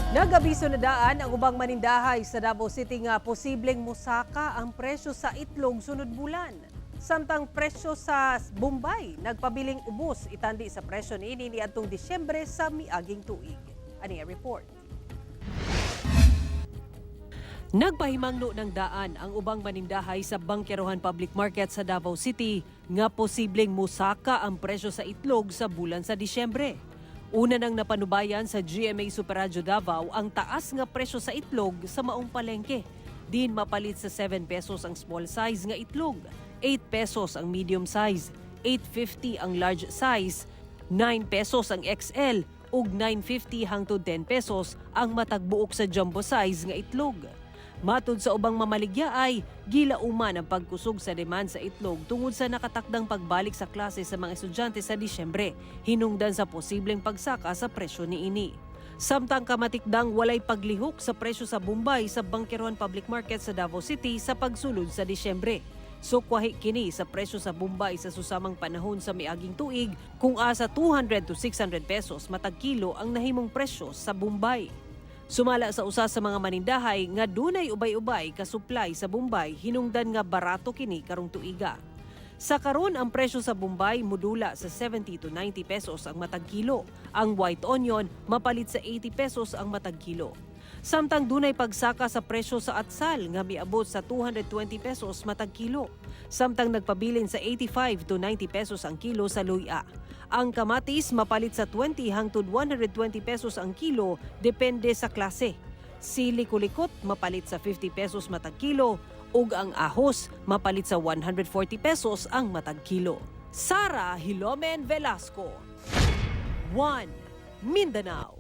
Nag-abiso na daan ang ubang manindahay sa Davao City nga posibleng musaka ang presyo sa itlog sunod bulan. Samtang presyo sa Bombay nagpabiling ubos itandi sa presyo niini niadtong Disyembre sa miaging tuig. Ani report. Nagpahimangno ng daan ang ubang manindahay sa Bangkerohan Public Market sa Davao City nga posibleng musaka ang presyo sa itlog sa bulan sa Disyembre. Una nang napanubayan sa GMA Superradyo Davao ang taas nga presyo sa itlog sa maong palengke. Din mapalit sa 7 pesos ang small size nga itlog, 8 pesos ang medium size, 8.50 ang large size, 9 pesos ang XL ug 9.50 hangtod 10 pesos ang matagbuok sa jumbo size nga itlog. Matud sa ubang mamaligya ay gilauman ang pagkusog sa demand sa itlog tungod sa nakatakdang pagbalik sa klase sa mga estudyante sa Disyembre, hinungdan sa posibleng pagsaka sa presyo niini. Samtang kamatikdang walay paglihok sa presyo sa Bombay sa Bangkerohan Public Market sa Davao City sa pagsulod sa Disyembre. Sukwahi kini sa presyo sa Bombay sa susamang panahon sa miaging tuig kung asa 200 to 600 pesos matag kilo ang nahimong presyo sa Bombay. Sumala sa usa sa mga manindahay nga dunay ubay-ubay ka supply sa Bombay hinungdan nga barato kini karong tuiga. Sa karon ang presyo sa Bombay modula sa 70 to 90 pesos ang matag kilo. Ang white onion mapalit sa 80 pesos ang matag kilo. Samtang dunay pagsaka sa presyo sa atsal nga miabot sa 220 pesos matag kilo. Samtang nagpabilin sa 85 to 90 pesos ang kilo sa luya. Ang kamatis mapalit sa 20 hangtod 120 pesos ang kilo depende sa klase. Sili kulikot mapalit sa 50 pesos matag kilo ug ang ahos mapalit sa 140 pesos ang matag kilo. Sara Hilomen Velasco, 1 Mindanao.